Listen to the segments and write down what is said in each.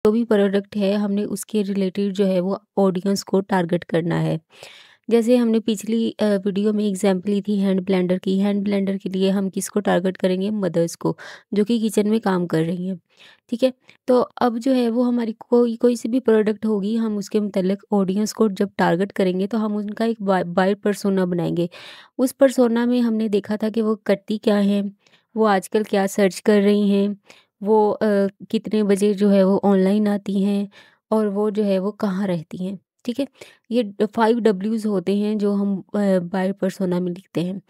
जो भी प्रोडक्ट है हमने उसके रिलेटेड जो है वो ऑडियंस को टारगेट करना है। जैसे हमने पिछली वीडियो में एग्जांपल ली थी हैंड ब्लेंडर की। हैंड ब्लेंडर के लिए हम किसको टारगेट करेंगे? मदर्स को, जो कि किचन में काम कर रही हैं। ठीक है? तो अब जो है वो हमारी कोई कोई सी भी प्रोडक्ट होगी, हम उसके मुतल्लिक ऑडियंस को जब टारगेट करेंगे तो हम उनका एक बाय पर्सोना बनाएँगे। उस पर्सोना में हमने देखा था कि वो करती क्या हैं, वो आजकल क्या सर्च कर रही हैं, वो कितने बजे जो है वो ऑनलाइन आती हैं और वो जो है वो कहाँ रहती हैं। ठीक है? ये 5 डब्ल्यूज़ होते हैं जो हम बाय पर्सोना में लिखते हैं।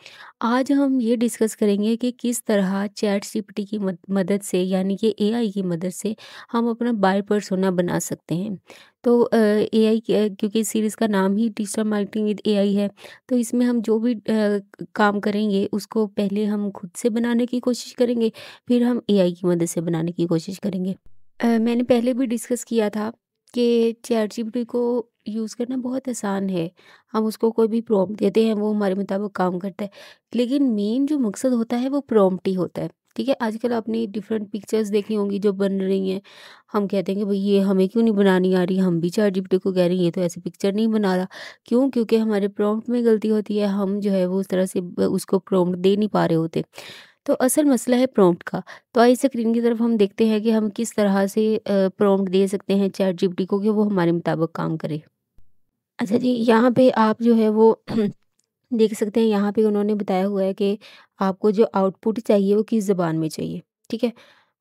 आज हम ये डिस्कस करेंगे कि किस तरह चैट जीपीटी की मदद से, यानी कि एआई की मदद से हम अपना बाय पर्सोना बना सकते हैं। तो एआई क्योंकि इस सीरीज़ का नाम ही डिजिटल मार्केटिंग विद एआई है, तो इसमें हम जो भी काम करेंगे उसको पहले हम खुद से बनाने की कोशिश करेंगे, फिर हम एआई की मदद से बनाने की कोशिश करेंगे। मैंने पहले भी डिस्कस किया था कि चैट जीपीटी को यूज़ करना बहुत आसान है। हम उसको कोई भी प्रॉम्प्ट देते हैं, वो हमारे मुताबिक काम करता है। लेकिन मेन जो मकसद होता है वो प्रॉम्प्ट ही होता है। ठीक है? आजकल आपने डिफरेंट पिक्चर्स देखी होंगी जो बन रही हैं। हम कहते हैं कि भई ये हमें क्यों नहीं बनानी आ रही? हम भी चैट जीपीटी को कह रहे हैं ये तो ऐसी पिक्चर नहीं बना रहा। क्यों? क्योंकि हमारे प्रॉम्प्ट में गलती होती है। हम जो है वो उस तरह से उसको प्रॉम्प्ट दे नहीं पा रहे होते। तो असल मसला है प्रॉम्प्ट का। तो आइए स्क्रीन की तरफ हम देखते हैं कि हम किस तरह से प्रॉम्प्ट दे सकते हैं चैट जीपीटी को कि वो हमारे मुताबिक काम करे। अच्छा जी, यहाँ पे आप जो है वो देख सकते हैं, यहाँ पे उन्होंने बताया हुआ है कि आपको जो आउटपुट चाहिए वो किस ज़बान में चाहिए। ठीक है?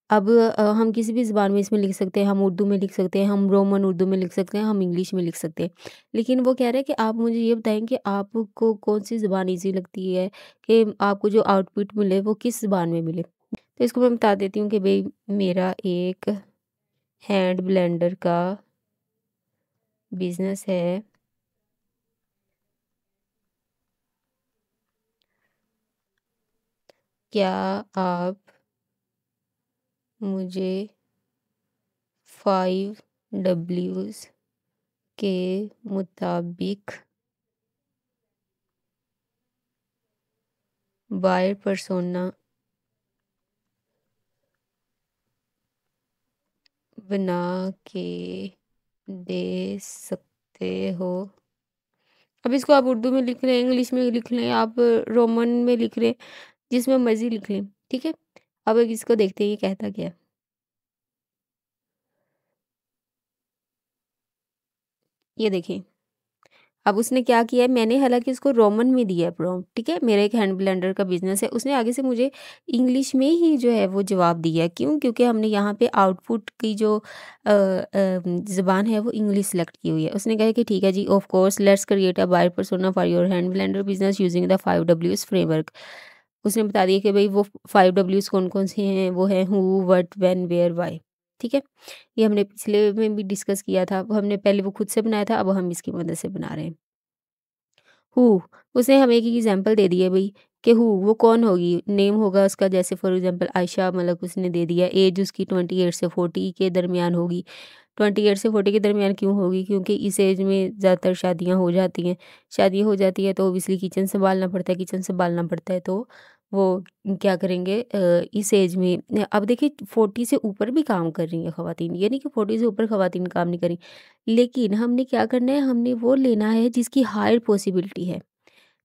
अब हम किसी भी ज़बान में इसमें लिख सकते हैं, हम उर्दू में लिख सकते हैं, हम रोमन उर्दू में लिख सकते हैं, हम इंग्लिश में लिख सकते हैं। लेकिन वो कह रहे हैं कि आप मुझे ये बताएँ कि आपको कौन-सी ज़बान ईज़ी लगती है कि आपको जो आउटपुट मिले वो किस ज़बान में मिले। तो इसको मैं बता देती हूँ कि भई मेरा एक हैंड ब्लेंडर का बिज़नेस है। क्या आप मुझे 5 डब्ल्यूज़ के मुताबिक बायर पर्सोना बना के दे सकते हो? अब इसको आप उर्दू में लिख लें, इंग्लिश में लिख लें, आप रोमन में लिख लें, जिसमें मर्ज़ी लिख लें, ठीक है? अब इसको देखते हैं ये कहता क्या है। ये देखिए, अब उसने क्या किया है, मैंने हालाँकि उसको रोमन में दिया है प्रॉम्प्ट, ठीक है? मेरा एक हैंड ब्लेंडर का बिज़नेस है, उसने आगे से मुझे इंग्लिश में ही जो है वो जवाब दिया है। क्यों? क्योंकि हमने यहाँ पे आउटपुट की जो ज़ुबान है वो इंग्लिश सेलेक्ट की हुई है। उसने कहा कि ठीक है जी, of course let's create a buyer persona for your hand blender business using the 5 डब्ल्यूज़ फ्रेमवर्क। उसने बता दिया कि भई वो 5 डब्ल्यूज़ कौन-कौन से हैं, वो हैं हू, व्हाट, व्हेन, वेयर, व्हाई। ठीक है? ये हमने पिछले में भी डिस्कस किया था। हमने पहले वो खुद से बनाया था, अब हम इसकी मदद से बना रहे हैं। हू, उसने हमें एक एग्ज़ाम्पल दे दिया भई कि हू वो कौन होगी, नेम होगा उसका, जैसे फॉर एग्ज़ाम्पल आयशा मलिक उसने दे दिया, एज उसकी 28 से 40 के दरमियान होगी। 28 से 40 के दरमियान क्यों होगी? क्योंकि इस एज में ज़्यादातर शादियाँ हो जाती हैं। शादी हो जाती है तो ऑब्वियसली किचन सँभालना पड़ता है, किचन सँभालना पड़ता है तो वो क्या करेंगे इस एज में अब देखिए 40 से ऊपर भी काम कर रही हैं ख़वातीन, ये नहीं कि 40 से ऊपर ख़वातीन काम नहीं कर रही। लेकिन हमने क्या करना है, हमने वो लेना है जिसकी हायर पॉसिबिलिटी है।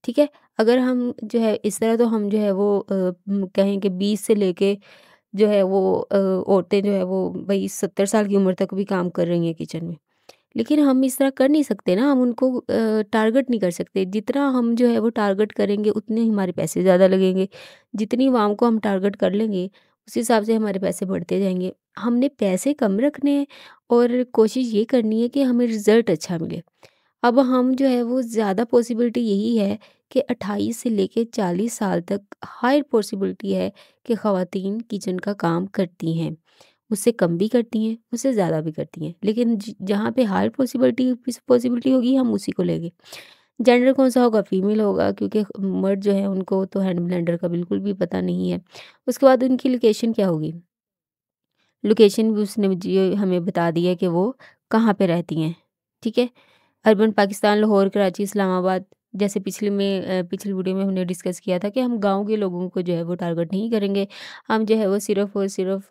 ठीक है? अगर हम जो है इस तरह तो हम जो है वो कहें कि 20 से लेके जो है वो औरतें जो है वो भई 70 साल की उम्र तक भी काम कर रही हैं किचन में। लेकिन हम इस तरह कर नहीं सकते ना, हम उनको टारगेट नहीं कर सकते। जितना हम जो है वो टारगेट करेंगे उतने ही हमारे पैसे ज़्यादा लगेंगे। जितनी अवाम को हम टारगेट कर लेंगे, उस हिसाब से हमारे पैसे बढ़ते जाएँगे। हमने पैसे कम रखने हैं और कोशिश ये करनी है कि हमें रिज़ल्ट अच्छा मिले। अब हम जो है वो ज़्यादा पॉसिबिलिटी यही है कि 28 से लेके 40 साल तक हाई पॉसिबिलिटी है कि ख़वातीन किचन का काम करती हैं। उससे कम भी करती हैं, उससे ज़्यादा भी करती हैं। लेकिन जहाँ पे हाई पॉसिबिलिटी होगी हम उसी को लेंगे। जेंडर कौन-सा होगा? फीमेल होगा, क्योंकि मर्द जो है उनको तो हैंड ब्लेंडर का बिल्कुल भी पता नहीं है। उसके बाद उनकी लोकेशन क्या होगी? लोकेशन भी उसने जी हमें बता दी है कि वो कहाँ पे रहती हैं। ठीक है? अर्बन पाकिस्तान, लाहौर, कराची, इस्लामाबाद, जैसे पिछली वीडियो में हमने डिस्कस किया था कि हम गाँव के लोगों को जो है वो टारगेट नहीं करेंगे। हम जो है वो सिर्फ़ और सिर्फ़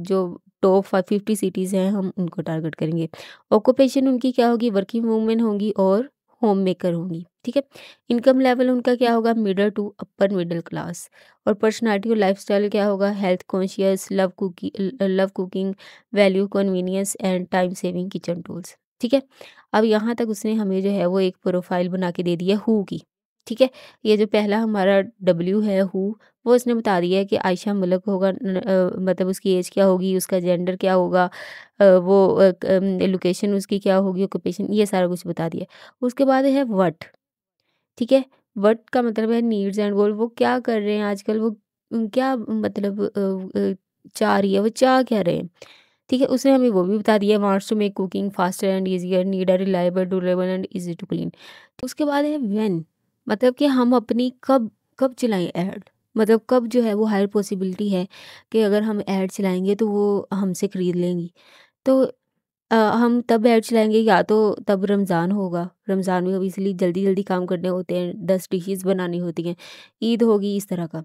जो टॉप 50 सिटीज़ हैं हम उनको टारगेट करेंगे। ऑक्यूपेशन उनकी क्या होगी, वर्किंग वूमेन होंगी और होम मेकर होंगी, ठीक है? इनकम लेवल उनका क्या होगा, middle to upper middle class. और पर्सनैलिटी और लाइफ़स्टाइल क्या होगा, health conscious, love cooking, value convenience and time saving kitchen tools, ठीक है? अब यहाँ तक उसने हमें जो है वो एक प्रोफ़ाइल बना के दे दी है हू की, ठीक है? ये जो पहला हमारा डब्ल्यू है हू, वो उसने बता दिया है कि आयशा मलिक होगा, मतलब उसकी एज क्या होगी, उसका जेंडर क्या होगा, लोकेशन उसकी क्या होगी, ऑक्यूपेशन, ये सारा कुछ बता दिया। उसके बाद है व्हाट, ठीक है? व्हाट का मतलब है नीड्स एंड गोल, वो क्या कर रहे हैं आजकल, वो क्या मतलब चाह रही है, वो चाह क्या रहे हैं, ठीक है? उसने हमें वो भी बता दिया, wants to make cooking faster and easier, need a reliable, durable and easy to clean. उसके बाद है व्हेन, मतलब कि हम अपनी कब कब चलाएँ ऐड, मतलब कब जो है वो हायर पॉसिबिलिटी है कि अगर हम ऐड चलाएँगे तो वो हमसे खरीद लेंगी। तो हम तब ऐड चलाएँगे या तो तब रमज़ान होगा, रमज़ान में ऑब्वियसली जल्दी-जल्दी काम करने होते हैं, 10 डिशेज़ बनानी होती हैं, ईद होगी इस तरह का।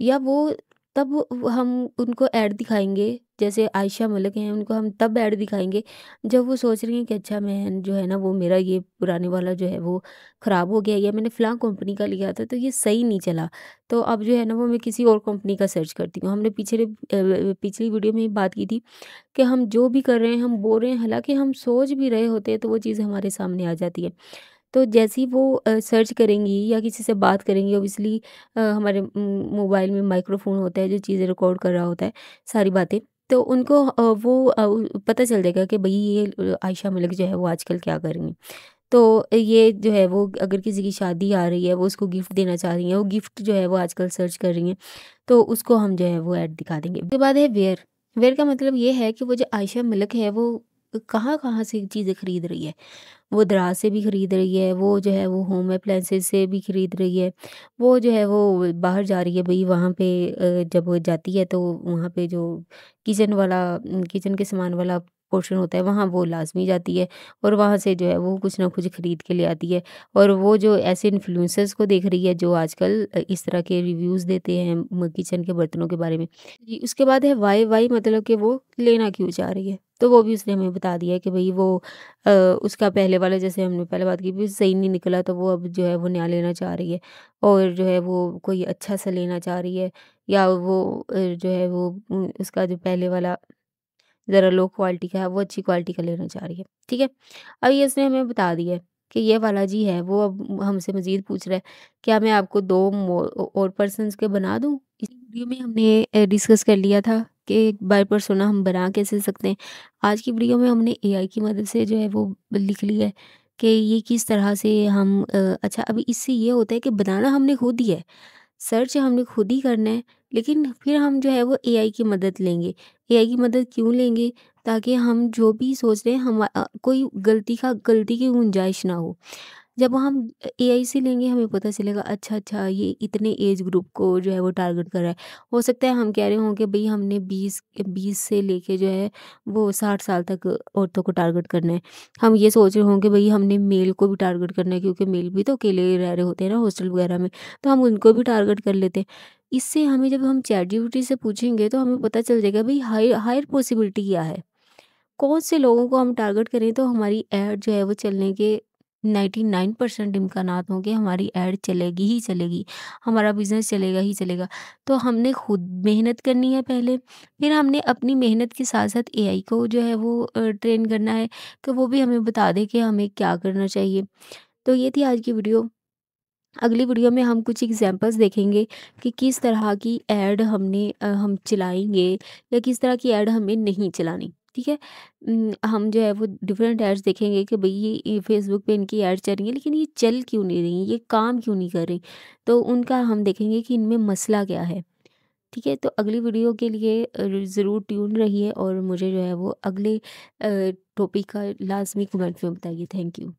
या वो तब हम उनको ऐड दिखाएँगे, जैसे आयशा मलिक हैं, उनको हम तब ऐड दिखाएँगे जब वो सोच रही हैं कि अच्छा मैं जो है ना वो मेरा ये पुराने वाला जो है वो ख़राब हो गया, या मैंने फ़लाँ कंपनी का लिया था तो ये सही नहीं चला। तो अब जो है ना वो मैं किसी और कंपनी का सर्च करती हूँ। हमने पिछली वीडियो में बात की थी कि हम जो भी कर रहे हैं, हम बोल रहे हैं, हालाँकि हम सोच भी रहे होते हैं तो वो चीज़ हमारे सामने आ जाती है। तो जैसे ही वो सर्च करेंगी या किसी से बात करेंगी, ऑब्वियसली हमारे मोबाइल में माइक्रोफ़ोन होता है जो चीज़ें रिकॉर्ड कर रहा होता है, सारी बातें। तो उनको पता चल जाएगा कि भई ये आयशा मलिक जो है वो आजकल क्या कर रही हैं। तो ये जो है वो अगर किसी की शादी आ रही है, वो उसको गिफ्ट देना चाह रही हैं, वो गिफ्ट जो है वो आजकल सर्च कर रही हैं, तो उसको हम जो है वो ऐड दिखा देंगे। उसके बाद है वेयर, वेयर का मतलब ये है कि वो जो आयशा मलिक है वो कहाँ-कहाँ से चीज़ें खरीद रही है। वो दराज़ से भी खरीद रही है, वो जो है वो होम अप्लायंसेस से भी खरीद रही है, वो जो है वो बाहर जा रही है भई वहाँ पे, जब वो जाती है तो वहाँ पे जो किचन के सामान वाला पोर्शन होता है वहाँ वो लाज़मी जाती है, और वहाँ से जो है वो कुछ ना कुछ खरीद के ले आती है। और वो जो ऐसे इन्फ्लुएंसर्स को देख रही है जो आजकल इस तरह के रिव्यूज़ देते हैं किचन के बर्तनों के बारे में। जी, उसके बाद है व्हाई, व्हाई मतलब कि वो लेना क्यों चाह रही है? तो वो भी उसने हमें बता दिया है कि भई वो उसका पहले वाला, जैसे हमने पहले बात की, भी सही नहीं निकला तो वो अब जो है वो नया लेना चाह रही है, और जो है वो कोई अच्छा-सा लेना चाह रही है, या वो जो है वो उसका जो पहले वाला ज़रा लो क्वालिटी का है, वो अच्छी क्वालिटी का लेना चाह रही है, ठीक है? अब ये इसने हमें बता दिया है कि ये वाला जी है वो अब हमसे मज़ीद पूछ रहा है, क्या मैं आपको 2 और पर्सन्स के बना दूँ? इस वीडियो में हमने डिस्कस कर लिया था कि बाय पर्सोना हम बना कैसे सकते हैं। आज की वीडियो में हमने एआई की मदद से जो है वो लिख लिया है कि ये किस तरह से हम अच्छा, अभी इससे ये होता है कि बनाना हमने खुद ही है। सर्च हमने खुद ही करना है, लेकिन फिर हम जो है वो एआई की मदद लेंगे। एआई की मदद क्यों लेंगे? ताकि हम जो भी सोच रहे हैं कोई गलती की गुंजाइश ना हो। जब हम एआई से लेंगे हमें पता चलेगा अच्छा ये इतने एज ग्रुप को जो है वो टारगेट कर रहा है। हो सकता है हम कह रहे हों कि भई हमने 20 से लेके जो है वो 60 साल तक औरतों को टारगेट करना है। हम ये सोच रहे हों कि भई हमने मेल को भी टारगेट करना है, क्योंकि मेल भी तो अकेले रह रहे होते हैं ना हॉस्टल वगैरह में, तो हम उनको भी टारगेट कर लेते हैं। इससे हमें जब हम चैटजीपीटी से पूछेंगे तो हमें पता चल जाएगा भई हायर पॉसिबिलिटी क्या है? कौन से लोगों को हम टारगेट करें तो हमारी ऐड जो है वो चलने के 99% इम्कानात होंगे, हमारी ऐड चलेगी ही चलेगी, हमारा बिज़नेस चलेगा ही चलेगा। तो हमने खुद मेहनत करनी है पहले, फिर हमने अपनी मेहनत के साथ-साथ एआई को जो है वो ट्रेन करना है कि वो भी हमें बता दे कि हमें क्या करना चाहिए। तो ये थी आज की वीडियो। अगली वीडियो में हम कुछ एग्जांपल्स देखेंगे कि किस तरह की ऐड हम चलाएँगे या किस तरह की ऐड हमें नहीं चलानी, ठीक है? हम जो है वो डिफरेंट ऐड्स देखेंगे कि भई ये फ़ेसबुक पे इनकी ऐड चल रही है, लेकिन ये चल क्यों नहीं रही, ये काम क्यों नहीं कर रही? तो उनका हम देखेंगे कि इनमें मसला क्या है, ठीक है? तो अगली वीडियो के लिए ज़रूर ट्यून रहिए, और मुझे जो है वो अगले टॉपिक का लाज़मी कमेंट में बताइए। Thank you.